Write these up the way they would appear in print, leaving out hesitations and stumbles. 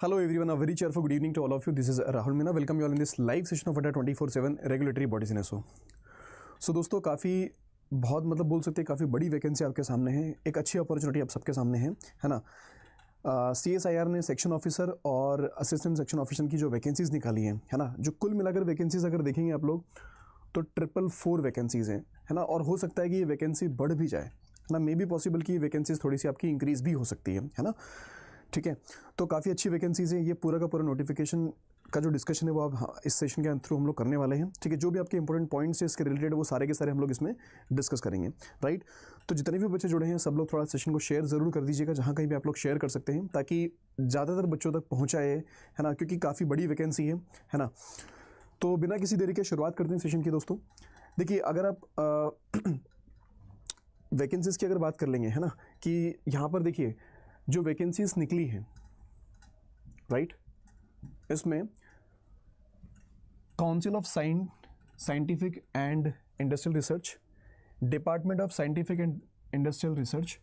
Hello everyone, a very cheerful good evening to all of you. This is Rahul Meena. Welcome you all in this live session of ADDA 24/7 Regulatory Bodies in SO. So दोस्तों काफ़ी बहुत मतलब बोल सकते हैं काफ़ी बड़ी vacancy आपके सामने है, एक अच्छी अपॉर्चुनिटी आप सबके सामने है ना। CSIR ने सेक्शन ऑफिसर और असिस्टेंट सेक्शन ऑफिसर की जो वैकेंसीज़ निकाली है ना, जो कुल मिलाकर वैकेंसीज़ अगर देखेंगे आप लोग तो 444 वैकेंसीज़ हैं, है ना। और हो सकता है कि ये वैकेंसी बढ़ भी जाए, है ना। मे बी पॉसिबल कि ये वैकेंसीज़ थोड़ी सी आपकी इंक्रीज़ भी हो सकती है ना। ठीक है, तो काफ़ी अच्छी वैकेंसीज़ हैं। ये पूरा का पूरा नोटिफिकेशन का जो डिस्कशन है वो आप इस सेशन के थ्रू हम लोग करने वाले हैं। ठीक है, जो भी आपके इंपॉर्टेंट पॉइंट्स है इसके रिलेटेड वो सारे के सारे हम लोग इसमें डिस्कस करेंगे, राइट। तो जितने भी बच्चे जुड़े हैं सब लोग थोड़ा सेशन को शेयर ज़रूर कर दीजिएगा, जहाँ कहीं भी आप लोग शेयर कर सकते हैं, ताकि ज़्यादातर बच्चों तक पहुँचाए, है ना, क्योंकि काफ़ी बड़ी वैकेंसी है ना। तो बिना किसी देरी के शुरुआत करते हैं सेशन की। दोस्तों देखिए, अगर आप वैकेंसीज़ की अगर बात कर लेंगे, है ना, कि यहाँ पर देखिए जो वैकेंसीज निकली हैं, राइट, इसमें council of scientific and industrial research, department of scientific and industrial research,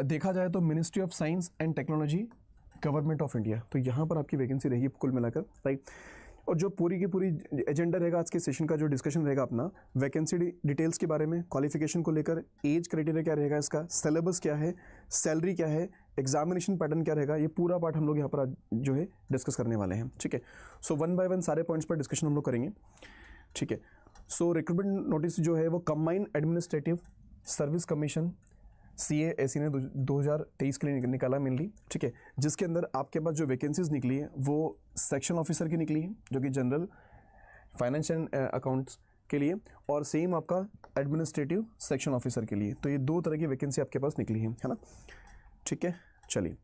देखा जाए तो ministry of science and technology, government of India. तो यहाँ पर आपकी वैकेंसी रहेगी कुल मिलाकर, राइट। और जो पूरी की पूरी एजेंडा रहेगा आज के सेशन का, जो डिस्कशन रहेगा अपना वैकेंसी डिटेल्स के बारे में, क्वालिफिकेशन को लेकर, एज क्राइटेरिया क्या रहेगा इसका, सिलेबस क्या है, सैलरी क्या है, एग्जामिनेशन पैटर्न क्या रहेगा, ये पूरा पार्ट हम लोग यहाँ पर आज जो है डिस्कस करने वाले हैं। ठीक है, सो 1 बाय 1 सारे पॉइंट्स पर डिस्कशन हम लोग करेंगे। ठीक है, सो रिक्रूटमेंट नोटिस जो है वो combined administrative service commission CASE ने 2023 के लिए निकाला मेनली। ठीक है, जिसके अंदर आपके पास जो वैकेंसीज निकली है वो सेक्शन ऑफिसर की निकली है, जो कि जनरल फाइनेंस एंड अकाउंट्स के लिए, और सेम आपका एडमिनिस्ट्रेटिव सेक्शन ऑफिसर के लिए। तो ये दो तरह की वैकेंसी आपके पास निकली है ना। ठीक है, चलिए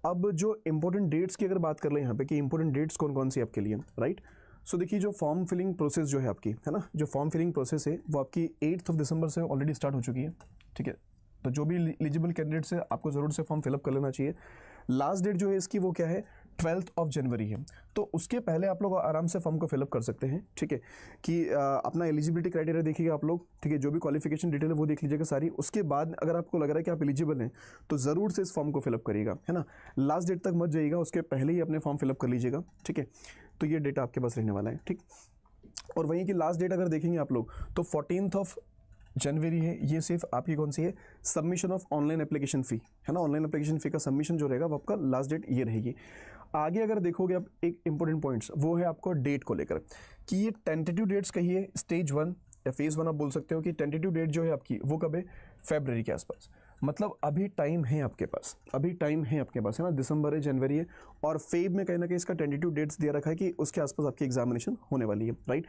अब जो इंपॉर्टेंट डेट्स की अगर बात कर लें यहाँ पे कि इंपॉर्टेंट डेट्स कौन कौन सी आपके लिए, राइट। सो देखिए, जो फॉर्म फिलिंग प्रोसेस जो है आपकी, है ना, जो फॉर्म फिलिंग प्रोसेस है वो आपकी 8 दिसंबर से ऑलरेडी स्टार्ट हो चुकी है। ठीक है, तो जो भी एलिजिबल कैंडिडेट्स है आपको ज़रूर से फॉर्म फिलअप कर लेना चाहिए। लास्ट डेट जो है इसकी वो क्या है, 12 जनवरी है। तो उसके पहले आप लोग आराम से फॉर्म को फिलअप कर सकते हैं। ठीक है, कि अपना एलिजिबिलिटी क्राइटेरिया देखिएगा आप लोग। ठीक है, जो भी क्वालिफिकेशन डिटेल है वो देख लीजिएगा सारी। उसके बाद अगर आपको लग रहा है कि आप एलिजिबल हैं तो ज़रूर से इस फॉर्म को फिलअप करिएगा, है ना। लास्ट डेट तक मत जाइएगा, उसके पहले ही अपने फॉर्म फिलअप कर लीजिएगा। ठीक है, तो ये डेटा आपके पास रहने वाला है। ठीक, और वहीं की लास्ट डेट अगर देखेंगे आप लोग तो 14 जनवरी है। ये सिर्फ आपकी कौन सी है, submission of online application fee, है ना। ऑनलाइन एप्लीकेशन फ़ी का सबमिशन जो रहेगा वो आपका लास्ट डेट ये रहेगी। आगे अगर देखोगे आप एक इंपॉर्टेंट पॉइंट्स वो है आपको डेट को लेकर कि ये टेंटेटिव डेट्स कहिए, स्टेज 1 या फेज़ 1 आप बोल सकते हो कि टेंटेटिव डेट जो है आपकी वो कब है, फरवरी के आसपास। मतलब अभी टाइम है आपके पास, अभी टाइम है आपके पास, है ना। दिसंबर है, जनवरी है, और फेब में कहीं ना कहीं इसका टेंटेटिव डेट्स दिया रखा है कि उसके आसपास आपकी एग्जामिनेशन होने वाली है, राइट।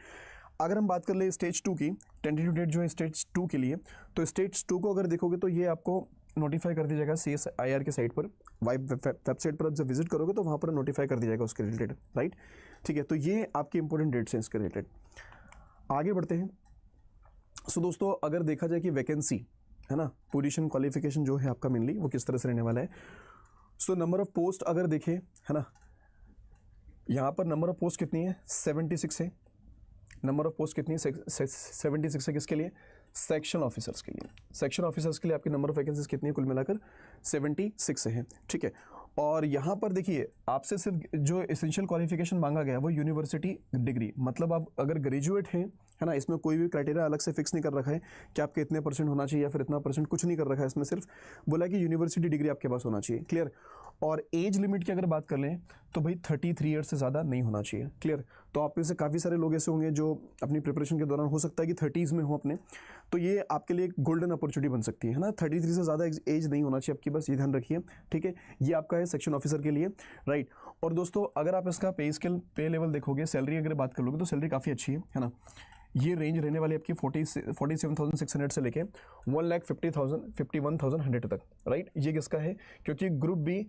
अगर हम बात कर ले स्टेज 2 की, टेंटेटिव डेट जो है स्टेज 2 के लिए, तो स्टेज 2 को अगर देखोगे तो ये आपको नोटिफाई कर दिया जाएगा CSIR के साइट पर, वेबसाइट पर आप जब विजिट करोगे तो वहाँ पर नोटिफाई कर दिया जाएगा उसके रिलेटेड, राइट। ठीक है, तो ये आपके इंपॉर्टेंट डेट्स हैं इसके रिलेटेड। आगे बढ़ते हैं। सो दोस्तों अगर देखा जाए कि वैकेंसी, है ना, पोजीशन, क्वालिफिकेशन जो है आपका मेनली वो किस तरह से रहने वाला है। सो नंबर ऑफ पोस्ट अगर देखें, है ना, यहाँ पर नंबर ऑफ पोस्ट कितनी है, 76 है। नंबर ऑफ पोस्ट कितनी है, 76 है। किसके लिए, सेक्शन ऑफिसर्स के लिए। सेक्शन ऑफिसर्स के लिए आपकी नंबर ऑफ वैकेंसीज कितनी है, कुल मिलाकर 76 है। ठीक है, और यहाँ पर देखिए आपसे सिर्फ जो एसेंशियल क्वालिफिकेशन मांगा गया है वो यूनिवर्सिटी डिग्री, मतलब आप अगर ग्रेजुएट हैं, है ना, इसमें कोई भी क्राइटेरिया अलग से फिक्स नहीं कर रखा है कि आपके इतने % होना चाहिए या फिर इतना % कुछ नहीं कर रखा है। इसमें सिर्फ बोला कि यूनिवर्सिटी डिग्री आपके पास होना चाहिए, क्लियर। और एज लिमिट की अगर बात कर लें तो भाई 33 ईयर्स से ज़्यादा नहीं होना चाहिए, क्लियर। तो आप में से काफ़ी सारे लोग ऐसे होंगे जो अपनी प्रिपरेशन के दौरान हो सकता है कि 30s में हो अपने, तो ये आपके लिए एक गोल्डन अपॉर्चुनिटी बन सकती है ना। 33 से ज़्यादा एज नहीं होना चाहिए आपकी, बस ये ध्यान रखिए। ठीक है, ये आपका है सेक्शन ऑफिसर के लिए, राइट। और दोस्तों अगर आप इसका पे लेवल देखोगे, सैलरी अगर बात कर लोगे तो सैलरी काफ़ी अच्छी है ना। ये रेंज रहने वाली आपकी 47,600 से लेके 1,50,51,100 तक, राइट। ये किसका है, क्योंकि ग्रुप बी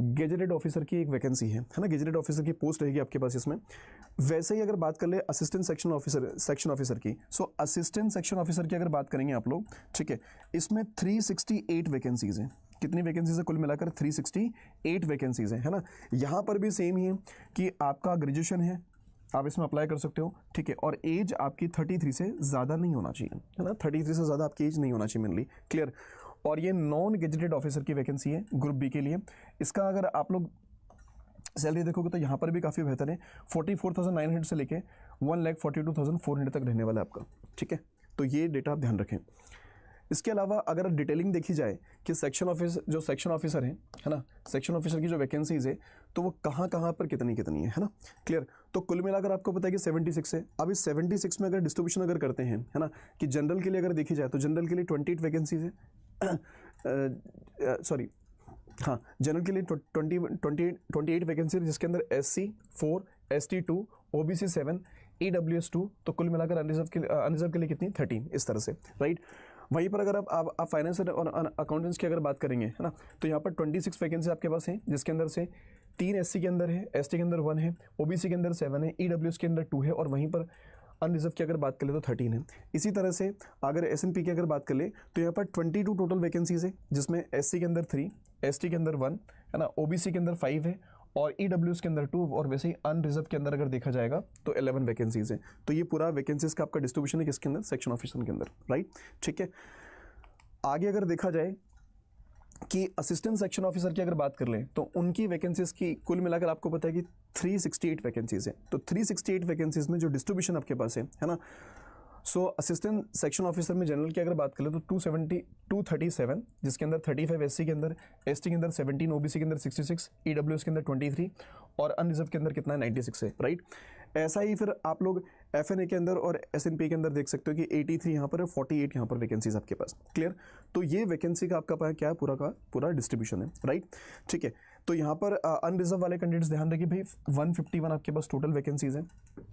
गेजेटेड ऑफिसर की एक वैकेंसी है ना, गेजेटेड ऑफिसर की पोस्ट रहेगी आपके पास इसमें। वैसे ही अगर बात कर ले असिस्टेंट सेक्शन ऑफिसर की, सो असिस्टेंट सेक्शन ऑफिसर की अगर बात करेंगे आप लोग, ठीक है, इसमें 368 वैकेंसीज हैं। कितनी वैकेंसीज है, कुल मिलाकर 368 वैकेंसीज है ना। यहाँ पर भी सेम ही है कि आपका ग्रेजुएशन है, आप इसमें अप्लाई कर सकते हो। ठीक है, और एज आपकी 33 से ज़्यादा नहीं होना चाहिए, है ना। 33 से ज़्यादा आपकी एज नहीं होना चाहिए मेनली, क्लियर। और ये नॉन गेजेटेड ऑफिसर की वैकेंसी है ग्रुप बी के लिए। इसका अगर आप लोग सैलरी देखोगे तो यहाँ पर भी काफ़ी बेहतर है, 44,900 से लेके 1,42,400 तक रहने वाला है आपका, ठीक है। तो ये डेटा आप ध्यान रखें। इसके अलावा अगर डिटेलिंग देखी जाए कि सेक्शन ऑफिसर है ना, सेक्शन ऑफिसर की जो वैकेंसीज है तो वो कहाँ कहाँ पर कितनी कितनी है ना, क्लियर। तो कुल मिलाकर आपको पता है कि 76 है। अब इस 76 में अगर डिस्ट्रीब्यूशन अगर करते हैं है ना, कि जनरल के लिए अगर देखी जाए तो जनरल के लिए 28 वैकेंसीज है, सॉरी हाँ, जनरल के लिए 28 वैकेंसी, जिसके अंदर SC 4, ST 2, OBC 7, EWS 2, तो कुल मिलाकर अनरिजर्व के लिए कितनी 13, इस तरह से, राइट। वहीं पर अगर आप फाइनेंस और अकाउंटेंट्स की अगर बात करेंगे है ना, तो यहाँ पर 26 वैकेंसी आपके पास है, जिसके अंदर से 3 SC के अंदर है, ST के अंदर 1 है, OBC के अंदर 7 है, EWS के अंदर 2 है, और वहीं पर अनरिजर्व की अगर बात कर ले तो 13 है। इसी तरह से अगर S&P की अगर बात कर ले तो यहाँ पर 22 टोटल वैकेंसीज है, जिसमें SC के अंदर 3, ST के अंदर 1 है ना, OBC के अंदर 5 है, और EWS के अंदर 2, और वैसे ही अनरिजर्व के अंदर अगर देखा जाएगा तो 11 वैकेंसीज है। तो ये पूरा वैकेंसीज का आपका डिस्ट्रीब्यूशन है किसके अंदर, सेक्शन ऑफिसर के अंदर, राइट, ठीक है। आगे अगर देखा जाए कि असिस्टेंट सेक्शन ऑफिसर की अगर बात कर लें तो उनकी वैकेंसीज की कुल मिलाकर आपको पता है कि 368 वैकेंसीज है। तो 368 वैकेंसीज में जो डिस्ट्रीब्यूशन आपके पास है ना, सो असिस्टेंट सेक्शन ऑफिसर में जनरल की अगर बात करें तो 237, जिसके अंदर 35 SC के अंदर, ST के अंदर 17, OBC के अंदर 66, EWS के अंदर 23, और अनरिजर्व के अंदर कितना है 96 है, राइट। ऐसा ही फिर आप लोग FNA के अंदर और S&P के अंदर देख सकते हो कि 83 यहाँ पर है, 48 यहाँ पर वैकेंसीज आपके पास, क्लियर। तो ये वैकेंसी का आपका क्या है, पूरा का पूरा डिस्ट्रीब्यूशन है, राइट, ठीक है। तो यहाँ पर अनरिजर्व वाले कैंडिडेट्स ध्यान रखिए भाई, 151 आपके पास टोटल वैकेंसीज है,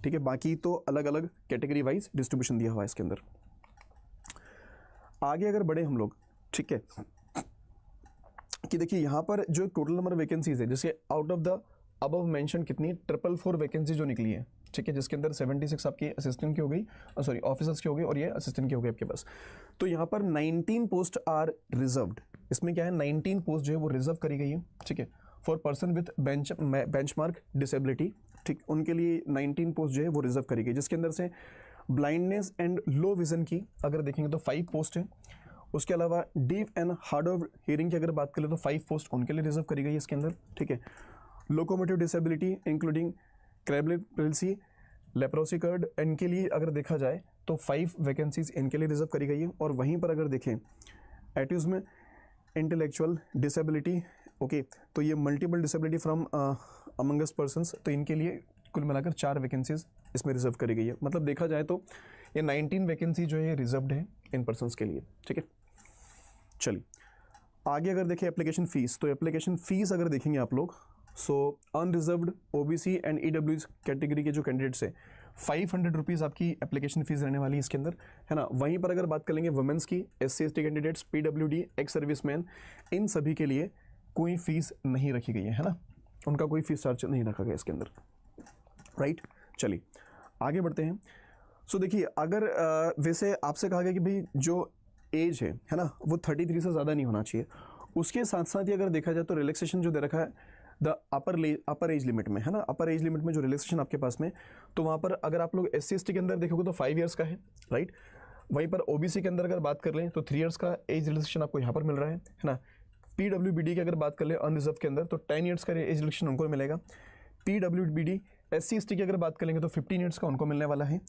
ठीक है। बाकी तो अलग अलग कैटेगरी वाइज डिस्ट्रीब्यूशन दिया हुआ है इसके अंदर। आगे अगर बढ़े हम लोग, ठीक है, कि देखिए यहाँ पर जो टोटल नंबर वैकेंसीज है, जैसे out of the above mention कितनी 444 वैकेंसी जो निकली है, ठीक है, जिसके अंदर 76 आपकी असिस्टेंट की हो गई, सॉरी ऑफिसर्स की हो गई, और ये असिस्टेंट की हो गई आपके पास। तो यहाँ पर 19 पोस्ट आर रिजर्व्ड। इसमें क्या है, 19 पोस्ट जो है वो रिजर्व करी गई है, ठीक है, for person with benchmark disability, ठीक, उनके लिए 19 पोस्ट जो है वो रिजर्व करी गई, जिसके अंदर से ब्लाइंडनेस एंड लो विजन की अगर देखेंगे तो 5 पोस्ट है। उसके अलावा deaf and hard of hearing की अगर बात करें तो 5 पोस्ट उनके लिए रिजर्व करी गई है इसके अंदर, ठीक है। Locomotive disability including cerebral palsy, leprosy cured, इनके लिए अगर देखा जाए तो 5 वैकेंसीज इनके लिए रिजर्व करी गई है। और वहीं पर अगर देखें एट्यूज़म इंटेलेक्चुअल डिसेबिलिटी, ओके, तो ये multiple disability from Among Us persons, तो इनके लिए कुल मिलाकर 4 वैकेंसीज इसमें रिजर्व करी गई है। मतलब देखा जाए तो ये 19 वैकेंसी जो है रिजर्व्ड है इन पर्सन्स के लिए, ठीक है। चलिए आगे अगर देखें एप्लीकेशन फ़ीस, तो एप्लीकेशन फ़ीस अगर देखेंगे आप लोग, so unreserved OBC and EWS category के जो कैंडिडेट्स है 500 रुपीज़ आपकी एप्लीकेशन फ़ीस रहने वाली है इसके अंदर, है ना। वहीं पर अगर बात कर लेंगे वुमेंस की, SC ST candidates, PWD, ex serviceman, इन सभी के लिए कोई फ़ीस नहीं रखी गई है ना, उनका कोई फ़ीस चार्ज नहीं रखा गया इसके अंदर, राइट। चलिए आगे बढ़ते हैं। सो देखिए अगर वैसे आपसे कहा गया कि भाई जो एज है ना, वो 33 से ज़्यादा नहीं होना चाहिए। उसके साथ साथ ही अगर देखा जाए तो रिलैक्सेशन जो दे रखा है द अपर एज लिमिट में, है ना, अपर एज लिमिट में जो रिलैक्सेशन आपके पास में, तो वहाँ पर अगर आप लोग SC ST के अंदर देखोगे तो 5 ईयर्स का है, राइट। वहीं पर OBC के अंदर अगर बात कर लें तो 3 ईयर्स का एज रिलैक्सेशन आपको यहाँ पर मिल रहा है ना। PWBD की अगर बात कर लें अनरिजर्व के अंदर तो 10 ईयर्स का एज रिलैक्सेशन उनको मिलेगा। PWBD SC ST की अगर बात करेंगे तो 15 ईयर्स का उनको मिलने वाला है।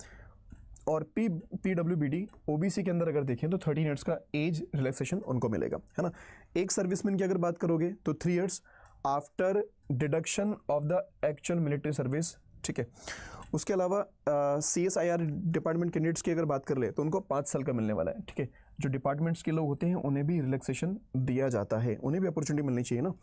और PWBD OBC के अंदर अगर देखें तो 13 ईयर्स का एज रिलैक्सेशन उनको मिलेगा, है ना। एक सर्विसमैन की अगर बात करोगे तो 3 years after deduction of the actual military service, ठीक है। उसके अलावा CSIR डिपार्टमेंट कैंडिडेट्स की अगर बात कर ले तो उनको 5 साल का मिलने वाला है, ठीक है। जो डिपार्टमेंट्स के लोग होते हैं उन्हें भी रिलैक्सेशन दिया जाता है, उन्हें भी अपॉर्चुनिटी मिलनी चाहिए ना।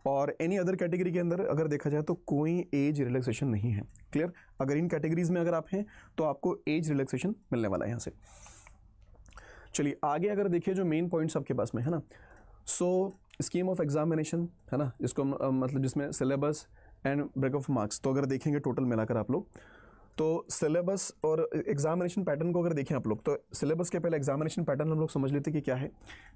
और एनी अदर कैटेगरी के अंदर अगर देखा जाए तो कोई एज रिलैक्सेशन नहीं है, क्लियर। अगर इन कैटेगरीज में अगर आप हैं तो आपको एज रिलैक्सेशन मिलने वाला है यहाँ से। चलिए आगे अगर देखिए जो मेन पॉइंट्स आपके पास में है ना, सो स्कीम ऑफ एग्जामिनेशन है ना, जिसको मतलब जिसमें syllabus and break of marks, तो अगर देखेंगे टोटल मिलाकर आप लोग तो सिलेबस और एग्जामिनेशन पैटर्न को अगर देखें आप लोग तो सिलेबस के पहले एग्जामिनेशन पैटर्न हम लोग समझ लेते हैं कि क्या है,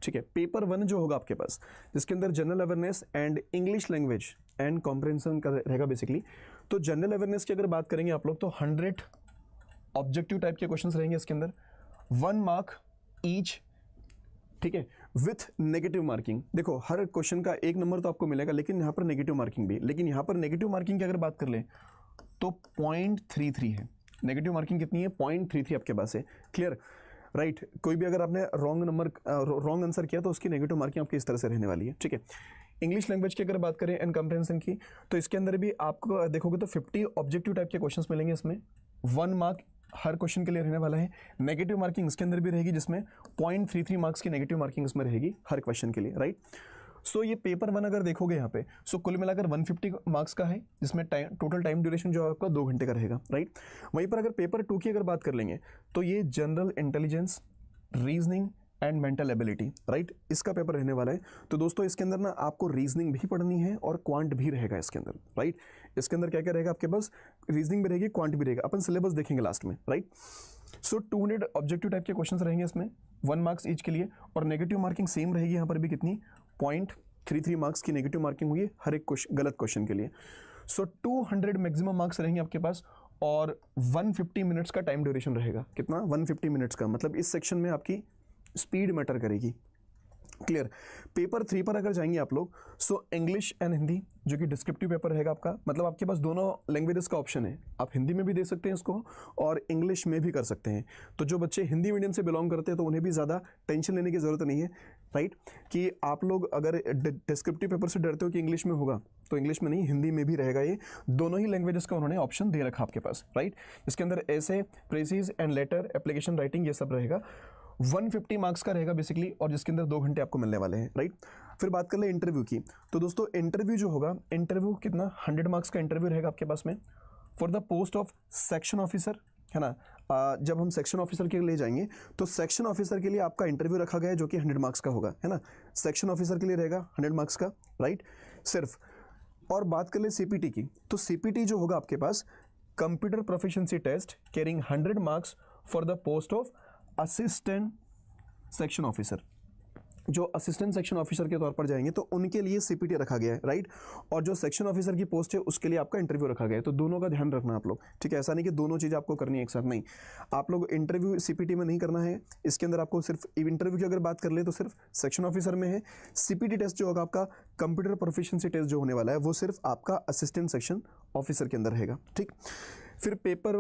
ठीक है। पेपर 1 जो होगा आपके पास जिसके अंदर general awareness and English language and comprehension का रहेगा बेसिकली। तो जनरल अवेयरनेस की अगर बात करेंगे आप लोग तो 100 ऑब्जेक्टिव टाइप के क्वेश्चन रहेंगे इसके अंदर, 1 मार्क ईच ठीक है, विथ नेगेटिव मार्किंग। देखो हर क्वेश्चन का 1 नंबर तो आपको मिलेगा, लेकिन यहाँ पर नेगेटिव मार्किंग भी, लेकिन यहाँ पर नेगेटिव मार्किंग की अगर बात कर लें तो 0.33 है। नेगेटिव मार्किंग कितनी है? 0.33 आपके पास है। Clear, right. कोई भी अगर आपने रॉन्ग आंसर किया तो उसकी नेगेटिव मार्किंग आपकी इस तरह से रहने वाली है। ठीक है, इंग्लिश लैंग्वेज की अगर बात करें एंड कंप्रहेंशन की, तो इसके अंदर भी आपको देखोगे तो 50 ऑब्जेक्टिव टाइप के क्वेश्चंस मिलेंगे। इसमें 1 मार्क हर क्वेश्चन के लिए रहने वाला है। नेगेटिव मार्किंग इसके अंदर भी रहेगी, जिसमें 0.33 मार्क्स की नेगेटिव मार्किंग इसमें रहेगी हर क्वेश्चन के लिए, राइट। सो ये पेपर 1 अगर देखोगे यहाँ पे, सो कुल मिलाकर 150 मार्क्स का है, जिसमें टोटल टाइम ड्यूरेशन जो है आपका 2 घंटे का रहेगा, राइट। वहीं पर अगर पेपर 2 की अगर बात कर लेंगे तो ये general intelligence, reasoning and mental ability, right, इसका पेपर रहने वाला है। तो दोस्तों इसके अंदर ना आपको रीजनिंग भी पढ़नी है और क्वांट भी रहेगा इसके अंदर, राइट। इसके अंदर क्या क्या रहेगा आपके पास? रीजनिंग भी रहेगी, क्वांट भी रहेगा। अपन सिलेबस देखेंगे लास्ट में, राइट। सो 200 ऑब्जेक्टिव टाइप के क्वेश्चंस रहेंगे इसमें, 1 मार्क्स ईच के लिए, और नेगेटिव मार्किंग सेम रहेगी यहाँ पर भी, कितनी? 0.33 मार्क्स की नेगेटिव मार्किंग हुई है हर एक गलत क्वेश्चन के लिए। सो 200 मैक्सिमम मार्क्स रहेंगे आपके पास, और 150 मिनट्स का टाइम ड्यूरेशन रहेगा। कितना? 150 मिनट्स का। मतलब इस सेक्शन में आपकी स्पीड मैटर करेगी। क्लियर। पेपर 3 पर अगर जाएंगे आप लोग, सो इंग्लिश एंड हिंदी जो कि डिस्क्रिप्टिव पेपर रहेगा आपका, मतलब आपके पास दोनों लैंग्वेजेस का ऑप्शन है। आप हिंदी में भी दे सकते हैं इसको और इंग्लिश में भी कर सकते हैं। तो जो बच्चे हिंदी मीडियम से बिलोंग करते हैं तो उन्हें भी ज़्यादा टेंशन लेने की ज़रूरत नहीं है, राइट। कि आप लोग अगर डिस्क्रिप्टिव पेपर से डरते हो कि इंग्लिश में होगा, तो इंग्लिश में नहीं, हिंदी में भी रहेगा। ये दोनों ही लैंग्वेजेस का उन्होंने ऑप्शन दे रखा आपके पास, राइट। इसके अंदर ऐसे, precious and later, application writing, ये सब रहेगा। 150 मार्क्स का रहेगा बेसिकली, और जिसके अंदर 2 घंटे आपको मिलने वाले हैं, राइट। फिर बात कर ले इंटरव्यू की, तो दोस्तों इंटरव्यू जो होगा, इंटरव्यू कितना? 100 मार्क्स का इंटरव्यू रहेगा आपके पास में for the post of section officer, है ना। जब हम सेक्शन ऑफिसर के लिए जाएंगे तो सेक्शन ऑफिसर के लिए आपका इंटरव्यू रखा गया है जो कि 100 मार्क्स का होगा, है ना। सेक्शन ऑफिसर के लिए रहेगा 100 मार्क्स का, राइट, सिर्फ। और बात कर ले सीपीटी की, तो सीपीटी जो होगा आपके पास, computer proficiency test carrying 100 marks for the post of assistant section officer. जो असिस्टेंट सेक्शन ऑफिसर के तौर पर जाएंगे तो उनके लिए सीपीटी रखा गया है, राइट। और जो सेक्शन ऑफिसर की पोस्ट है उसके लिए आपका इंटरव्यू रखा गया है। तो दोनों का ध्यान रखना आप लोग, ठीक है। ऐसा नहीं कि दोनों चीज़ आपको करनी है एक साथ, नहीं। आप लोग इंटरव्यू सीपीटी में नहीं करना है, इसके अंदर आपको सिर्फ इंटरव्यू की अगर बात कर ले तो सिर्फ सेक्शन ऑफिसर में है। सीपीटी टेस्ट जो होगा आपका, कंप्यूटर प्रोफिशिएंसी टेस्ट जो होने वाला है, वो सिर्फ आपका असिस्टेंट सेक्शन ऑफिसर के अंदर रहेगा, ठीक। फिर paper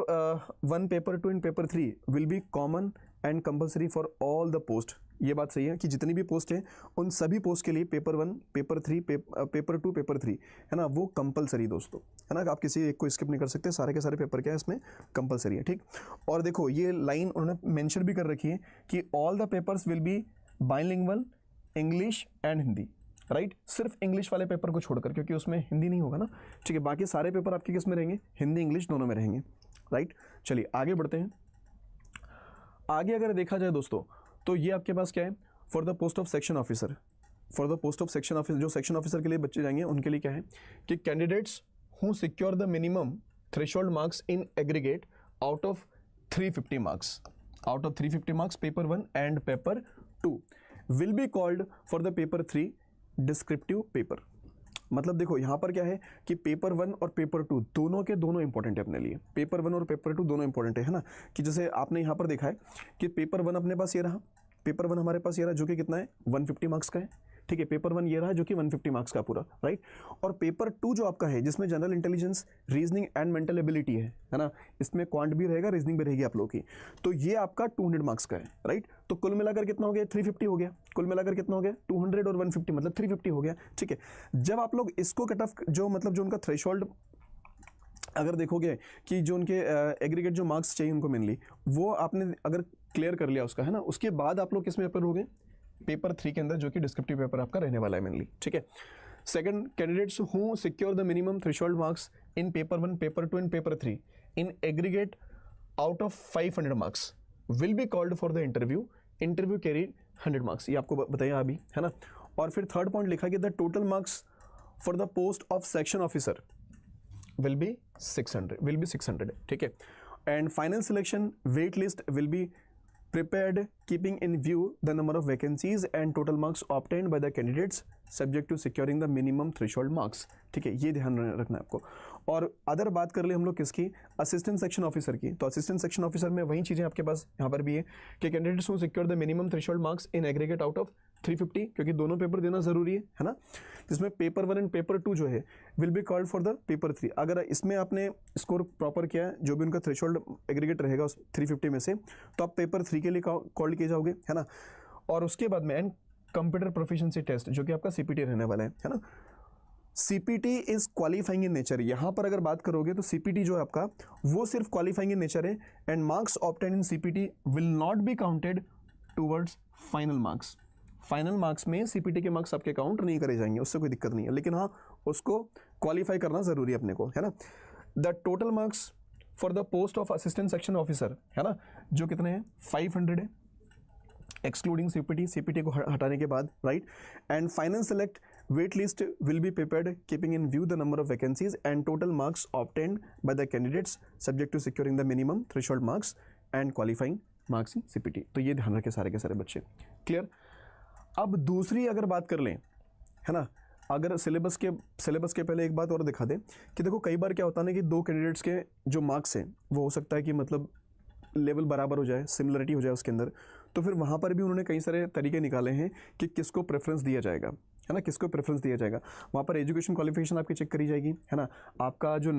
1, paper 2 and paper 3 will be common and compulsory for all the post. ये बात सही है कि जितनी भी पोस्ट है उन सभी पोस्ट के लिए पेपर 1, पेपर 3, पेपर 2, पेपर 3, है ना, वो कंपलसरी दोस्तों, है ना। आप किसी एक को स्किप नहीं कर सकते, सारे के सारे पेपर क्या है इसमें कंपलसरी है, ठीक। और देखो ये लाइन उन्होंने मेंशन भी कर रखी है कि all the papers will be bilingual, English and Hindi, right. सिर्फ इंग्लिश वाले पेपर को छोड़कर, क्योंकि उसमें हिंदी नहीं होगा ना, ठीक है। बाकी सारे पेपर आपके किस में रहेंगे? हिंदी इंग्लिश दोनों में रहेंगे, राइट। चलिए आगे बढ़ते हैं। आगे अगर देखा जाए दोस्तों, तो ये आपके पास क्या है? For the post of section officer, for the post of section officer, जो सेक्शन ऑफिसर के लिए बच्चे जाएंगे उनके लिए क्या है कि candidates who secure the minimum threshold marks in aggregate out of 350 marks, out of 350 marks paper 1 and paper 2 will be called for the paper 3 descriptive paper. मतलब देखो यहाँ पर क्या है कि पेपर 1 और पेपर 2 दोनों के दोनों इंपॉर्टेंट है अपने लिए। पेपर 1 और पेपर 2 दोनों इंपॉर्टेंट है ना। कि जैसे आपने यहाँ पर देखा है कि पेपर 1 अपने पास ये रहा, पेपर 1 हमारे पास ये रहा जो कि कितना है? 150 मार्क्स का है, ठीक है। पेपर 1 ये रहा जो कि 150 मार्क्स का पूरा, राइट। और पेपर 2 जो आपका है, जिसमें general intelligence, reasoning and mental ability है ना, इसमें क्वांट भी रहेगा, रीजनिंग भी रहेगी आप लोगों की। तो ये आपका 200 मार्क्स का है, राइट। तो कुल मिलाकर कितना हो गया? 350 हो गया। कुल मिलाकर कितना हो गया? 200 और 150 मतलब 350 हो गया, ठीक है। जब आप लोग इसको कट ऑफ, जो मतलब जो उनका थ्रेशोल्ड अगर देखोगे कि जो उनके एग्रीगेट जो मार्क्स चाहिए उनको मेनली, वो आपने अगर क्लियर कर लिया उसका, है ना, उसके बाद आप लोग किस में पेपर हो गए? पेपर 3 के अंदर, जो कि डिस्क्रिप्टिव पेपर आपका रहने वाला है मेनली, ठीक है। Second, candidates who secure the minimum threshold marks in paper 1, paper 2 and paper 3 in aggregate out of 500 marks will be called for the interview, interview carried 100 marks. ये आपको बताया अभी, है ना। और फिर थर्ड पॉइंट लिखा कि the total marks for the post of section officer will be 600, ठीक है। And final selection wait list will be prepared keeping in view the number of vacancies and total marks obtained by the candidates subject to securing the minimum threshold marks, ठीक है। ये ध्यान रखना है आपको। और अदर बात कर ले हम लोग किसकी, असिस्टेंट सेक्शन ऑफिसर की, तो असिस्टेंट सेक्शन ऑफिसर में वही चीज़ें आपके पास यहाँ पर भी है कि candidates who secure the minimum threshold marks in aggregate out of 350, क्योंकि दोनों पेपर देना जरूरी है ना, जिसमें पेपर 1 एंड पेपर 2 जो है will be called for the paper 3। अगर इसमें आपने स्कोर प्रॉपर किया है, जो भी उनका थ्रेशोल्ड एग्रीगेट रहेगा उस 350 में से, तो आप पेपर 3 के लिए कॉल्ड किए जाओगे, है ना। और उसके बाद में एंड कंप्यूटर प्रोफिशिएंसी टेस्ट जो कि आपका सीपीटी रहने वाला है ना। CPT is qualifying in nature, यहां पर अगर बात करोगे तो सीपीटी जो है आपका वो सिर्फ क्वालिफाइंग इन नेचर है, and marks obtain in CPT will not be counted towards final marks. Final marks में सीपीटी के मार्क्स आपके काउंट नहीं करे जाएंगे, उससे कोई दिक्कत नहीं है, लेकिन हाँ उसको क्वालिफाई करना जरूरी है अपने को, है ना। The total marks for the post of assistant section officer, है ना, जो कितने हैं 500 है, एक्सक्लूडिंग सीपीटी, सीपीटी को हटाने के बाद, right. And final select wait list will be prepared keeping in view the number of vacancies and total marks obtained by the candidates subject to securing the minimum threshold marks and qualifying marks in CPT. तो ये ध्यान रखें सारे के सारे बच्चे, clear. अब दूसरी अगर बात कर लें, है ना, अगर सिलेबस के पहले एक बात और दिखा दें कि देखो कई बार क्या होता है ना कि दो कैंडिडेट्स के जो मार्क्स हैं वो हो सकता है कि मतलब लेवल बराबर हो जाए, सिमिलरिटी हो जाए उसके अंदर, तो फिर वहाँ पर भी उन्होंने कई सारे तरीके निकाले हैं कि किसको प्रेफरेंस दिया जाएगा, है ना, किसको प्रेफरेंस दिया जाएगा। वहाँ पर एजुकेशन क्वालिफिकेशन आपकी चेक करी जाएगी, है ना, आपका जो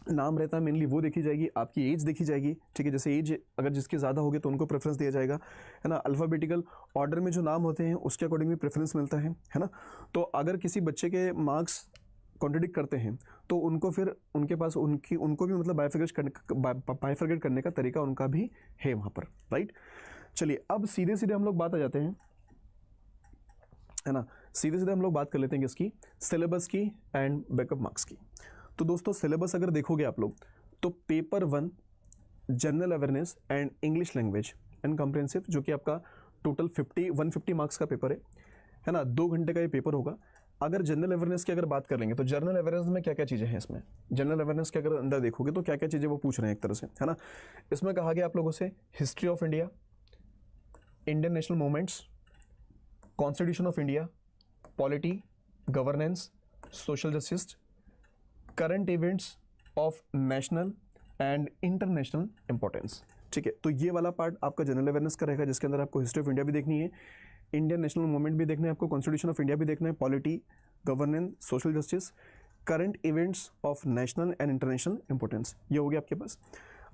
नाम रहता है मेनली वो देखी जाएगी, आपकी एज देखी जाएगी, ठीक है, जैसे एज अगर जिसके ज़्यादा होगी तो उनको प्रेफरेंस दिया जाएगा, है ना। अल्फ़ाबेटिकल ऑर्डर में जो नाम होते हैं उसके अकॉर्डिंग भी प्रेफरेंस मिलता है ना। तो अगर किसी बच्चे के मार्क्स कॉन्ट्रडिक्ट करते हैं तो उनको फिर उनके पास उनको भी मतलब बाइफरगेट करने का तरीका उनका भी है वहाँ पर, राइट। चलिए अब सीधे सीधे हम लोग बात आ जाते हैं, है ना, सीधे सीधे हम लोग बात कर लेते हैं किसकी, सिलेबस की एंड बैकअप मार्क्स की। तो दोस्तों सिलेबस अगर देखोगे आप लोग तो paper 1 general awareness and English language and comprehensive, जो कि आपका टोटल 150 मार्क्स का पेपर है ना, 2 घंटे का ये पेपर होगा। अगर जनरल अवेयरनेस की अगर बात कर लेंगे तो जनरल अवेयरनेस में क्या क्या चीज़ें हैं इसमें, जनरल अवेयरनेस के अगर अंदर देखोगे तो क्या क्या चीज़ें वो पूछ रहे हैं एक तरह से, है ना। इसमें कहा गया आप लोगों से history of India, Indian national movements, constitution of India, polity, governance, social justice, current events of national and international importance, ठीक है। तो ये वाला पार्ट आपका जनरल अवेयरनेस का रहेगा, जिसके अंदर आपको हिस्ट्री ऑफ इंडिया भी देखनी है, इंडियन नेशनल मूवमेंट भी देखना है आपको, कॉन्स्टिट्यूशन ऑफ इंडिया भी देखना है, polity, governance, social justice, current events of national and international importance, ये हो गया आपके पास।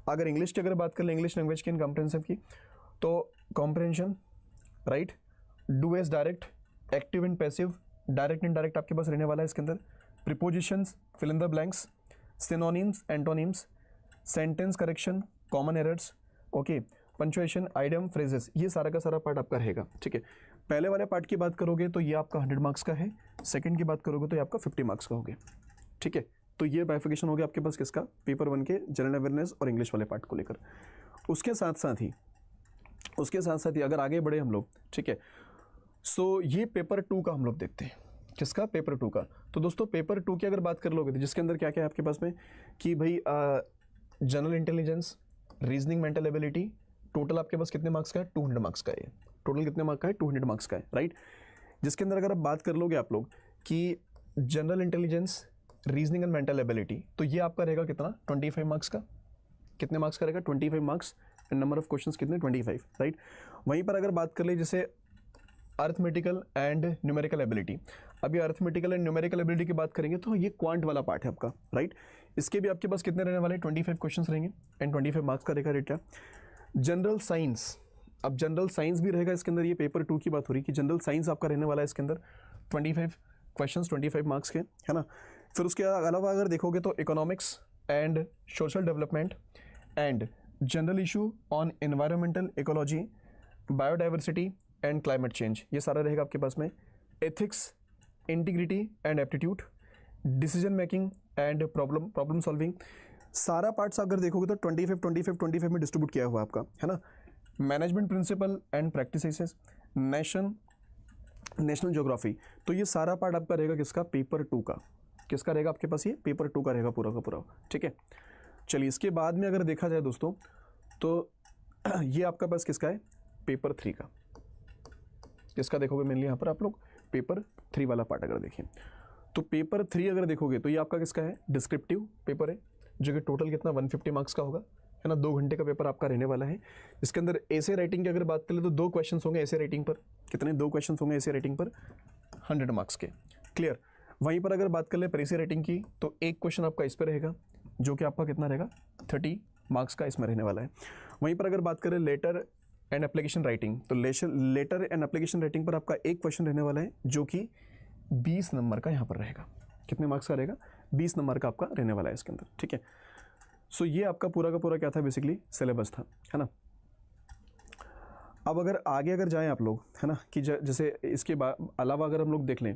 अगर इंग्लिश की अगर बात कर लें, इंग्लिश लैंग्वेज की एंड कॉम्प्रिहेंसिव की, तो comprehension, right, do as direct, active and passive, direct and direct आपके पास रहने वाला है इसके अंदर, prepositions, fill in the blanks, synonyms, antonyms, sentence correction, common errors, okay, punctuation, idiom, phrases, ये सारा का सारा पार्ट आपका रहेगा, ठीक है। पहले वाले पार्ट की बात करोगे तो ये आपका 100 मार्क्स का है, सेकंड की बात करोगे तो ये आपका 50 मार्क्स का हो गया, ठीक है। तो ये बाइफिकेशन हो गया आपके पास किसका, पेपर 1 के जनरल अवेयरनेस और इंग्लिश वाले पार्ट को लेकर। उसके साथ साथ ही अगर आगे बढ़े हम लोग, ठीक है, सो ये पेपर 2 का हम लोग देखते हैं, किसका, पेपर 2 का। तो दोस्तों पेपर 2 की अगर बात कर लोगे तो जिसके अंदर क्या क्या है आपके पास में कि भाई general intelligence, reasoning, mental ability, total आपके पास कितने मार्क्स का है, 200 मार्क्स का है, टोटल कितने मार्क्स का है, 200 मार्क्स का है, राइट। जिसके अंदर अगर आप बात कर लोगे आप लोग कि general intelligence, reasoning and mental ability, तो ये आपका रहेगा कितना, 25 मार्क्स का, कितने मार्क्स का रहेगा, 25 marks, and number of questions कितने, 25, राइट। वहीं पर अगर बात कर ले जैसे अर्थमेटिकल एंड न्यूमेरिकल एबिलिटी, अभी अर्थमेटिकल एंड न्यूमेरिकल एबिलिटी की बात करेंगे तो ये क्वांट वाला पार्ट है आपका, राइट। इसके भी आपके पास कितने रहने वाले, 25 क्वेश्चंस रहेंगे एंड 25 मार्क्स का रहेगा रेट। जनरल साइंस, अब जनरल साइंस भी रहेगा इसके अंदर, ये पेपर 2 की बात हो रही है कि जनरल साइंस आपका रहने वाला है इसके अंदर 25 क्वेश्चंस, 25 मार्क्स के, है ना। फिर उसके अलावा अगर देखोगे तो economics and social development and general issue on environmental ecology, biodiversity and climate change, ये सारा रहेगा आपके पास में। Ethics, integrity and aptitude, decision making and problem solving, सारा पार्ट्स अगर देखोगे तो 25 में डिस्ट्रीब्यूट किया हुआ आपका, है ना। Management principle and practices, national geography, तो ये सारा पार्ट आपका रहेगा किसका, पेपर 2 का, किसका रहेगा आपके पास, ये पेपर 2 का रहेगा पूरा का पूरा, ठीक है। चलिए इसके बाद में अगर देखा जाए दोस्तों तो ये आपका पास किसका है, पेपर 3 का, किसका देखोगे मेनली यहाँ पर आप लोग, पेपर 3 वाला पार्ट अगर देखें तो पेपर 3 अगर देखोगे तो ये आपका किसका है, डिस्क्रिप्टिव पेपर है, जो कि टोटल कितना 150 मार्क्स का होगा, है ना। 2 घंटे का पेपर आपका रहने वाला है। इसके अंदर ऐसे राइटिंग की अगर बात करें तो 2 क्वेश्चन होंगे ऐसे राइटिंग पर, कितने 2 क्वेश्चन होंगे ऐसे राइटिंग पर 100 मार्क्स के, क्लियर। वहीं पर अगर बात कर ले प्रेसी राइटिंग की तो एक क्वेश्चन आपका इस पर रहेगा, जो कि आपका कितना रहेगा 30 मार्क्स का इसमें रहने वाला है। वहीं पर अगर बात करें लेटर एंड एप्लीकेशन राइटिंग, तो लेटर एंड एप्लीकेशन राइटिंग पर आपका एक क्वेश्चन रहने वाला है, जो कि 20 नंबर का यहाँ पर रहेगा। कितने मार्क्स का रहेगा, 20 नंबर का आपका रहने वाला है इसके अंदर, ठीक है। सो ये आपका पूरा का पूरा क्या था, बेसिकली सिलेबस था, है ना। अब अगर आगे अगर जाएं आप लोग, है ना, कि जैसे इसके अलावा अगर हम लोग देख लें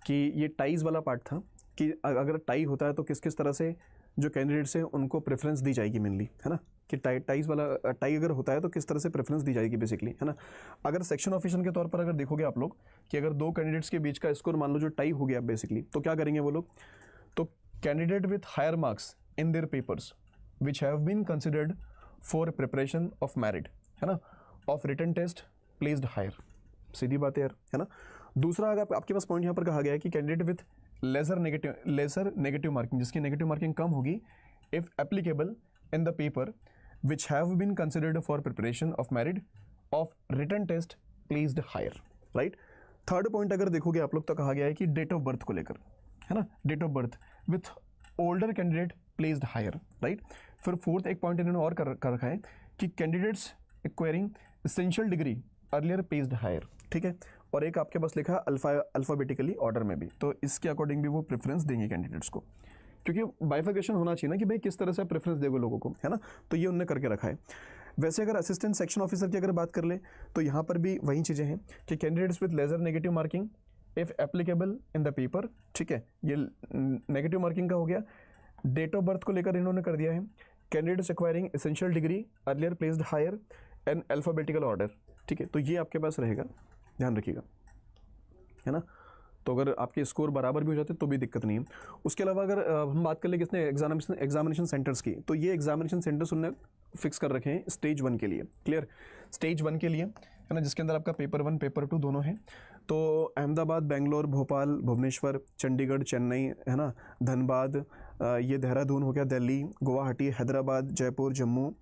कि ये टाइज वाला पार्ट था, कि अगर टाई होता है तो किस किस तरह से जो कैंडिडेट्स हैं उनको प्रेफरेंस दी जाएगी मेनली, है ना, कि टाइज वाला टाई अगर होता है तो किस तरह से प्रेफरेंस दी जाएगी बेसिकली, है ना। अगर सेक्शन ऑफिसर के तौर पर अगर देखोगे आप लोग कि अगर 2 कैंडिडेट्स के बीच का स्कोर मान लो जो टाई हो गया बेसिकली, तो क्या करेंगे वो लोग, तो candidate with higher marks in their papers which have been considered for preparation of merit, है ना, of written test placed higher, सीधी बात है यार, है ना। दूसरा अगर आपके पास पॉइंट यहाँ पर कहा गया है कि candidate with lesser negative marking, जिसकी नेगेटिव मार्किंग कम होगी, if applicable in the paper which have been considered for preparation of merit of written test placed higher, right. Third point अगर देखोगे आप लोग तो कहा गया है कि डेट ऑफ बर्थ को लेकर, है ना, date of birth with older candidate placed higher, right. फिर फोर्थ एक पॉइंट इन्होंने और कर रखा है कि candidates acquiring essential degree earlier placed higher, ठीक है। और एक आपके पास लिखा है अल्फाबेटिकली ऑर्डर में भी, तो इसके अकॉर्डिंग भी वो प्रेफरेंस देंगे कैंडिडेट्स को, क्योंकि बाइफिकेशन होना चाहिए ना कि भाई किस तरह से प्रेफरेंस देगो लोगों को, है ना। तो ये उन्होंने करके रखा है। वैसे अगर असिस्टेंट सेक्शन ऑफिसर की अगर बात कर ले तो यहाँ पर भी वही चीज़ें हैं कि candidates with lesser negative marking if applicable in the paper, ठीक है, ये नेगेटिव मार्किंग का हो गया। डेट ऑफ बर्थ को लेकर इन्होंने कर दिया है candidates acquiring essential degree earlier placed higher and alphabetical order, ठीक है। तो ये आपके पास रहेगा, ध्यान रखिएगा, है ना। तो अगर आपके स्कोर बराबर भी हो जाते तो भी दिक्कत नहीं है। उसके अलावा अगर हम बात कर ले किसने एग्जामिनेशन सेंटर्स की, तो ये एग्जामिनेशन सेंटर्स उन्होंने फिक्स कर रखे हैं स्टेज 1 के लिए, क्लियर, स्टेज 1 के लिए, है ना, जिसके अंदर आपका पेपर 1 पेपर 2 दोनों हैं। तो अहमदाबाद, बेंगलोर, भोपाल, भुवनेश्वर, चंडीगढ़, चेन्नई, है ना, धनबाद, ये देहरादून हो गया, दिल्ली, गुवाहाटी, हैदराबाद, जयपुर, जम्मू,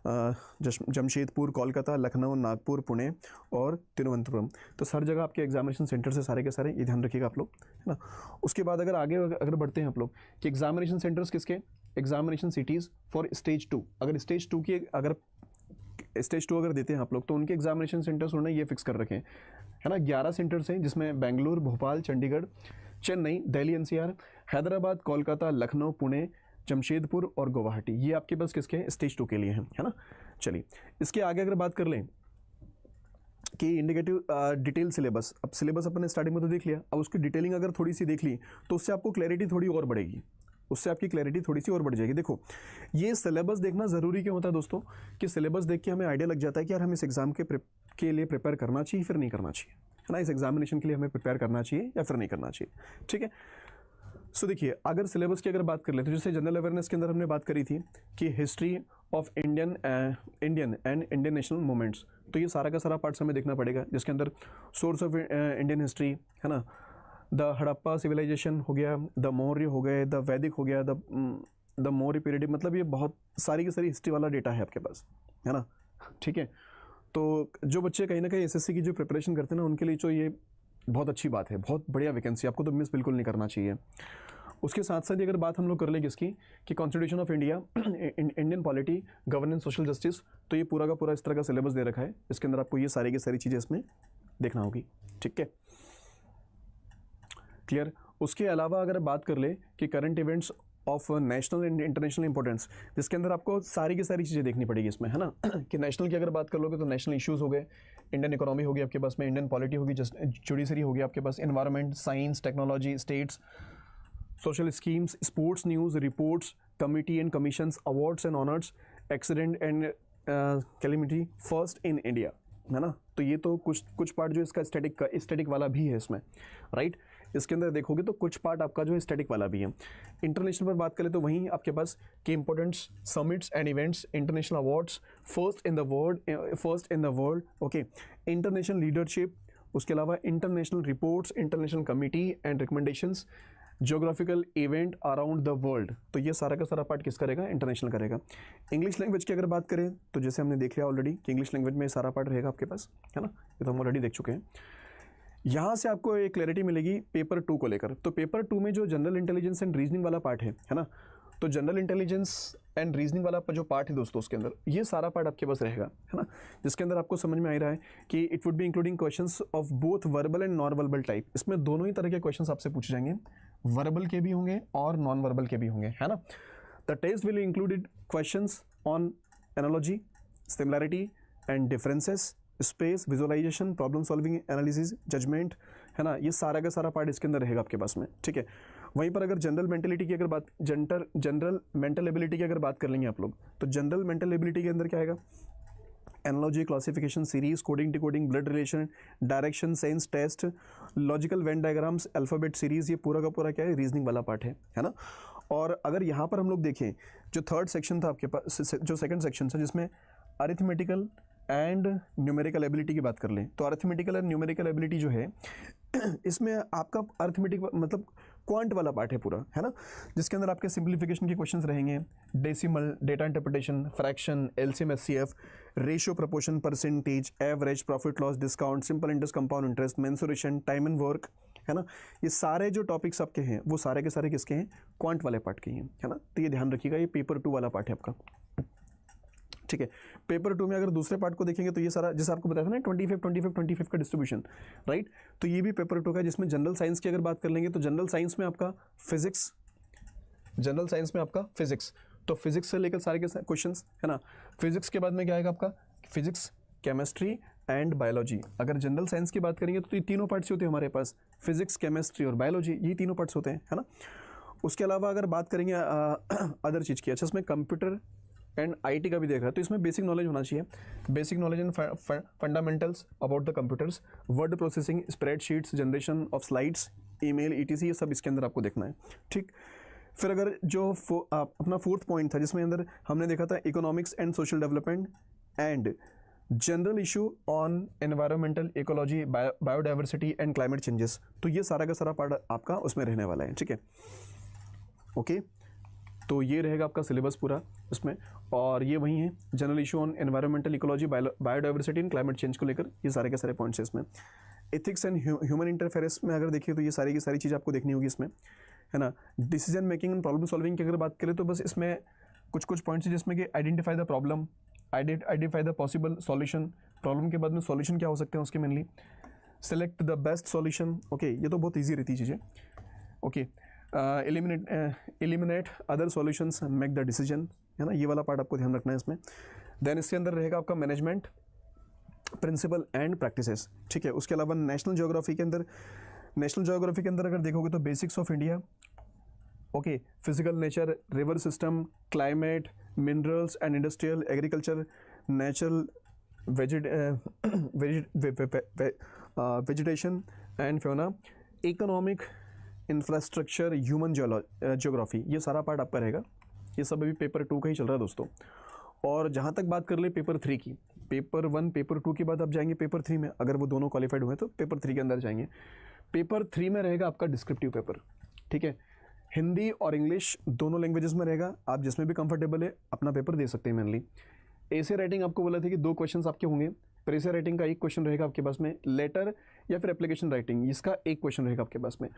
जमशेदपुर, कोलकाता, लखनऊ, नागपुर, पुणे और तिरुवनंतपुरम। तो हर जगह आपके एग्जामिनेशन सेंटर से सारे के सारे, ये ध्यान रखिएगा आप लोग, है ना। उसके बाद अगर आगे अगर बढ़ते हैं आप लोग कि एग्जामिनेशन सेंटर्स किसके, एग्जामिनेशन सिटीज़ फॉर स्टेज 2, अगर स्टेज 2 की अगर स्टेज 2 अगर देते हैं आप लोग तो उनके एग्जामिनेशन सेंटर्स उन्होंने ये फिक्स कर रखे हैं, है ना। 11 सेंटर्स हैं जिसमें बेंगलुरु, भोपाल, चंडीगढ़, चेन्नई, दिल्ली एनसीआर, हैदराबाद, कोलकाता, लखनऊ, पुणे, जमशेदपुर और गुवाहाटी, ये आपके पास किसके हैं, स्टेज 2 के लिए हैं, है ना। चलिए इसके आगे अगर बात कर लें कि इंडिकेटिव डिटेल सिलेबस, अब सिलेबस अपने स्टार्टिंग में तो देख लिया, अब उसकी डिटेलिंग अगर थोड़ी सी देख ली तो उससे आपको क्लैरिटी थोड़ी और बढ़ेगी, उससे आपकी क्लैरिटी थोड़ी सी और बढ़ जाएगी। देखो ये सिलेबस देखना ज़रूरी क्यों होता है दोस्तों, कि सिलेबस देख के हमें आइडिया लग जाता है कि यार हम इस एग्ज़ाम के लिए प्रिपेयर करना चाहिए फिर नहीं करना चाहिए, है ना, इस एग्जामिनेशन के लिए हमें प्रिपेयर करना चाहिए या फिर नहीं करना चाहिए, ठीक है। सो देखिए अगर सिलेबस की अगर बात कर ले तो जैसे जनरल अवेयरनेस के अंदर हमने बात करी थी कि history of Indian and Indian national movements, तो ये सारा का सारा पार्ट्स हमें देखना पड़ेगा, जिसके अंदर सोर्स ऑफ इंडियन हिस्ट्री, है ना, द हड़प्पा सिविलाइजेशन हो गया, द मौर्य हो गए, द वैदिक हो गया, द मौर्य पीरियड, मतलब ये बहुत सारी की सारी हिस्ट्री वाला डेटा है आपके पास, है ना, ठीक है। तो जो बच्चे कहीं ना कहीं एसएससी की जो प्रिपरेशन करते हैं ना उनके लिए तो ये बहुत अच्छी बात है, बहुत बढ़िया वैकेंसी, आपको तो मिस बिल्कुल नहीं करना चाहिए। उसके साथ साथ अगर बात हम लोग कर लें किसकी कि constitution of India, Indian polity, governance, social justice, तो ये पूरा का पूरा इस तरह का सिलेबस दे रखा है, इसके अंदर आपको ये सारी की सारी चीज़ें इसमें देखना होगी, ठीक है, क्लियर। उसके अलावा अगर बात कर ले कि current events of national and international importance, जिसके अंदर आपको सारी की सारी चीज़ें देखनी पड़ेगी इसमें, है ना, कि नेशनल की अगर बात कर लोगे तो नेशनल इश्यूज़ हो गए, इंडियन इकोनॉमी होगी आपके पास में, इंडियन पॉलिटी होगी, जुडिशरी होगी आपके पास, environment, science, technology, states, social schemes, sports news, reports, committee and commissions, awards and honours, accident and calamity, first in India, है ना। तो ये तो कुछ पार्ट जो इसका स्टैटिक वाला भी है इसमें, राइट। इसके अंदर देखोगे तो कुछ पार्ट आपका जो है स्टैटिक वाला भी है। इंटरनेशनल पर बात करें तो वहीं आपके पास के importance, summits and events, international awards, first in the world, okay, international leadership, उसके अलावा international reports, international committee and recommendations, geographical event around the world, तो ये सारा का सारा पार्ट किस करेगा, इंटरनेशनल करेगा। इंग्लिश लैंग्वेज की अगर बात करें तो जैसे हमने देख लिया ऑलरेडी कि इंग्लिश लैंग्वेज में सारा पार्ट रहेगा आपके पास, है ना, ये तो हम ऑलरेडी देख चुके हैं। यहाँ से आपको एक क्लैरिटी मिलेगी पेपर 2 को लेकर। तो पेपर 2 में जो जनरल इंटेलिजेंस एंड रीजनिंग वाला पार्ट है ना, तो जनरल इंटेलिजेंस एंड रीजनिंग वाला जो पार्ट है दोस्तों, उसके अंदर ये सारा पार्ट आपके पास रहेगा, है ना, जिसके अंदर आपको समझ में आ रहा है कि it would be including questions of both verbal and non verbal type. इसमें दोनों ही तरह के क्वेश्चंस आपसे पूछे जाएंगे, वर्बल के भी होंगे और नॉन वर्बल के भी होंगे, है ना। The test will included questions on analogy, similarity and differences, space, visualisation, problem solving, analysis, judgement, है ना, ये सारा का सारा पार्ट इसके अंदर रहेगा आपके पास में, ठीक है। वहीं पर अगर जनरल मेंटलिटी की अगर बात, जनरल मेंटल एबिलिटी की अगर बात कर लेंगे आप लोग, तो जनरल मेंटल एबिलिटी के अंदर क्या आएगा, analogy, classification, series, coding, decoding, blood relation, direction sense test, logical Venn diagrams, alphabet series, ये पूरा का पूरा क्या है, रीजनिंग वाला पार्ट है ना। और अगर यहाँ पर हम लोग देखें जो थर्ड सेक्शन था आपके पास, जो सेकंड सेक्शन था जिसमें अरिथमेटिकल एंड न्यूमेरिकल एबिलिटी की बात कर लें, तो अरिथमेटिकल एंड न्यूमेरिकल एबिलिटी जो है इसमें आपका अरिथमेटिक मतलब क्वांट वाला पार्ट है पूरा, है ना, जिसके अंदर आपके सिंप्लीफिकेशन के क्वेश्चंस रहेंगे, decimal, data interpretation, fraction, LCM, HCF, ratio, proportion, percentage, average, profit loss, discount, simple interest, compound interest, mensuration, time and work, है ना, ये सारे जो टॉपिक्स आपके हैं वो सारे के सारे किसके हैं, क्वांट वाले पार्ट के हैं, है ना। तो ये ध्यान रखिएगा, ये पेपर 2 वाला पार्ट है आपका, ठीक है। पेपर 2 में अगर दूसरे पार्ट को देखेंगे तो ये सारा जैसे आपको बताया था ना 25 का डिस्ट्रीब्यूशन, राइट, तो ये भी पेपर 2 का है, जिसमें जनरल साइंस की अगर बात कर लेंगे तो जनरल साइंस में आपका फिजिक्स, जनरल साइंस में आपका फिजिक्स, तो फिजिक्स से लेकर सारे के क्वेश्चंस, है ना। फिजिक्स के बाद में क्या आएगा आपका, फिजिक्स, केमिस्ट्री एंड बायोलॉजी। अगर जनरल साइंस की बात करेंगे तो ये तीनों पार्ट्स होते हैं हमारे पास, फिजिक्स, केमिस्ट्री और बायोलॉजी, ये तीनों पार्ट्स होते हैं, है ना। उसके अलावा अगर बात करेंगे अदर चीज़ की, अच्छा इसमें कंप्यूटर एंड आईटी का भी देख रहा है, तो इसमें बेसिक नॉलेज होना चाहिए, basic knowledge and fundamentals about the computers, word processing, spreadsheets, generation of slides, email, etc, ये सब इसके अंदर आपको देखना है, ठीक। फिर अगर जो अपना फोर्थ पॉइंट था जिसमें अंदर हमने देखा था economics and social development and general issue on environmental ecology, biodiversity and climate changes, तो ये सारा का सारा पार्ट आपका उसमें रहने वाला है, ठीक है, ओके। तो ये रहेगा आपका सिलेबस पूरा इसमें, और ये वही है general issue on environmental ecology, biodiversity and climate change को लेकर ये सारे के सारे पॉइंट्स हैं इसमें। एथिक्स एंड ह्यूमन इंटरफेरेंस में अगर देखिए तो ये सारी की सारी चीज़ आपको देखनी होगी इसमें, है ना। Decision making and problem solving की अगर बात करें तो बस इसमें कुछ कुछ पॉइंट्स हैं जिसमें कि identify the problem, identify the possible solution, problem के बाद में सॉल्यूशन क्या हो सकते हैं उसके mainly, select the best solution, okay, ये तो बहुत ईजी रहती चीज़ें, okay. Eliminate other solutions, make the decision, है ना, ये वाला पार्ट आपको ध्यान रखना है इसमें। देन इसके अंदर रहेगा आपका मैनेजमेंट प्रिंसिपल एंड प्रैक्टिसेस, ठीक है। उसके अलावा नेशनल ज्योग्राफी के अंदर अगर देखोगे तो basics of India, okay, physical nature, river system, climate, minerals and industrial, agriculture, natural vegetation and Fiona, economic, infrastructure, human geography, ये सारा पार्ट आपका रहेगा। ये सब अभी पेपर 2 का ही चल रहा है दोस्तों। और जहाँ तक बात कर ले पेपर 3 की, पेपर 1 पेपर 2 के बाद आप जाएंगे पेपर 3 में, अगर वो दोनों क्वालिफाइड हुए तो पेपर 3 के अंदर जाएंगे। पेपर 3 में रहेगा आपका डिस्क्रिप्टिव पेपर, ठीक है, हिंदी और इंग्लिश दोनों लैंग्वेजेस में रहेगा, आप जिसमें भी कंफर्टेबल है अपना पेपर दे सकते हैं मेनली। ऐसे राइटिंग आपको बोला था कि 2 क्वेश्चंस आपके होंगे, प्रेशर राइटिंग का 1 क्वेश्चन रहेगा आपके पास में, लेटर या फिर एप्लीकेशन राइटिंग इसका 1 क्वेश्चन रहेगा आपके पास में,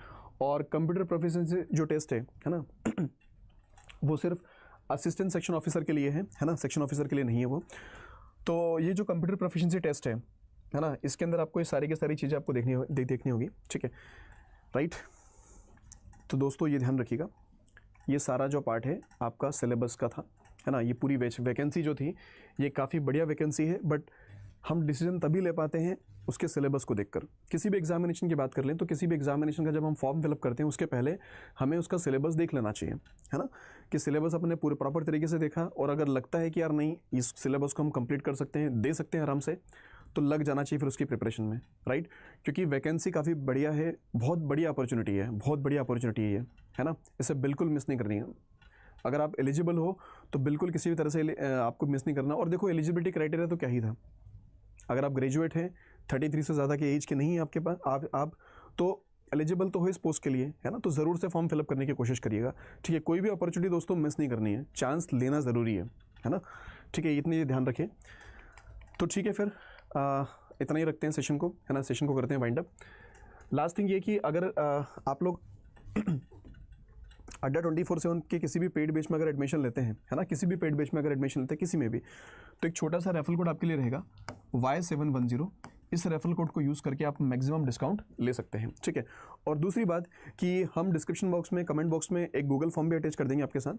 और कंप्यूटर प्रोफिशिएंसी जो टेस्ट है ना वो सिर्फ असिस्टेंट सेक्शन ऑफिसर के लिए है ना, सेक्शन ऑफिसर के लिए नहीं है वो। तो ये जो कंप्यूटर प्रोफिशिएंसी टेस्ट है ना, इसके अंदर आपको ये सारी की सारी चीज़ें आपको देखनी होगी, ठीक है, राइट। तो दोस्तों ये ध्यान रखिएगा, ये सारा जो पार्ट है आपका सिलेबस का था, है ना। ये पूरी वैकेंसी जो थी ये काफ़ी बढ़िया वैकेंसी है, बट हम डिसीजन तभी ले पाते हैं उसके सिलेबस को देखकर। किसी भी एग्जामिनेशन की बात कर लें तो किसी भी एग्जामिनेशन का जब हम फॉर्म फिलअप करते हैं उसके पहले हमें उसका सिलेबस देख लेना चाहिए, है ना, कि सिलेबस अपने पूरे प्रॉपर तरीके से देखा, और अगर लगता है कि यार नहीं इस सिलेबस को हम कंप्लीट कर सकते हैं, दे सकते हैं आराम से, तो लग जाना चाहिए फिर उसकी प्रिपरेशन में, राइट। क्योंकि वैकेंसी काफ़ी बढ़िया है, बहुत बढ़िया अपॉर्चुनिटी है, बहुत बढ़िया अपॉर्चुनिटी है ये, है ना, इसे बिल्कुल मिस नहीं करनी है। अगर आप एलिजिबल हो तो बिल्कुल किसी भी तरह से आपको मिस नहीं करना। और देखो एलिजिबिलिटी क्राइटेरिया तो क्या ही था, अगर आप ग्रेजुएट हैं 33 से ज़्यादा के एज के नहीं है आपके पास, आप तो एलिजिबल तो हो इस पोस्ट के लिए, है ना, तो ज़रूर से फॉर्म फिलअप करने की कोशिश करिएगा, ठीक है। कोई भी अपॉर्चुनिटी दोस्तों मिस नहीं करनी है, चांस लेना ज़रूरी है ना, ठीक है, इतनी ध्यान रखें। तो ठीक है, फिर इतना ही रखते हैं सेशन को, है ना, सेशन को करते हैं वाइंड अप। लास्ट थिंग ये कि अगर आप लोग अड्डा 24/7 के किसी भी पेड बैच में अगर एडमिशन लेते हैं, है ना, किसी भी पेड बैच में अगर एडमिशन लेते हैं किसी में भी, तो एक छोटा सा रेफरल कोड आपके लिए रहेगा Y710। इस रेफरल कोड को यूज़ करके आप मैक्सिमम डिस्काउंट ले सकते हैं, ठीक है। और दूसरी बात कि हम डिस्क्रिप्शन बॉक्स में, कमेंट बॉक्स में एक गूगल फॉर्म भी अटैच कर देंगे आपके साथ,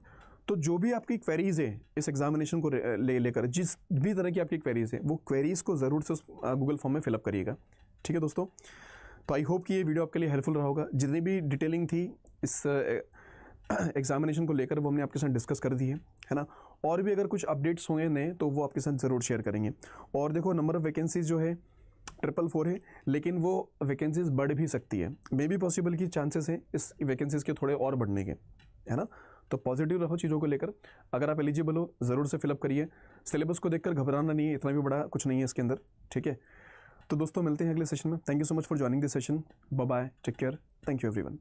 तो जो भी आपकी क्वेरीज़ है इस एग्जामिनेशन को लेकर, जिस भी तरह की आपकी क्वेरीज़ है, वो क्वेरीज़ को ज़रूर से उस गूगल फॉर्म में फिलअप करिएगा, ठीक है दोस्तों। तो आई होप कि ये वीडियो आपके लिए हेल्पफुल रहा होगा। जितनी भी डिटेलिंग थी इस एग्जामिनेशन को लेकर वो हमने आपके साथ डिस्कस कर दी है ना। और भी अगर कुछ अपडेट्स होंगे नए तो वो आपके साथ ज़रूर शेयर करेंगे। और देखो, नंबर ऑफ़ वैकेंसीज जो है 444 है, लेकिन वो वैकेंसीज बढ़ भी सकती है, मे बी पॉसिबल की चांसेस हैं इस वैकेंसीज़ के थोड़े और बढ़ने के, है ना। तो पॉजिटिव रहो चीज़ों को लेकर। अगर आप एलिजिबल हो ज़रूर से फिलअप करिए। सिलेबस को देखकर घबराना नहीं है, इतना भी बड़ा कुछ नहीं है इसके अंदर, ठीक है। तो दोस्तों मिलते हैं अगले सेशन में। Thank you so much for joining this session. Bye bye, take care, thank you everyone.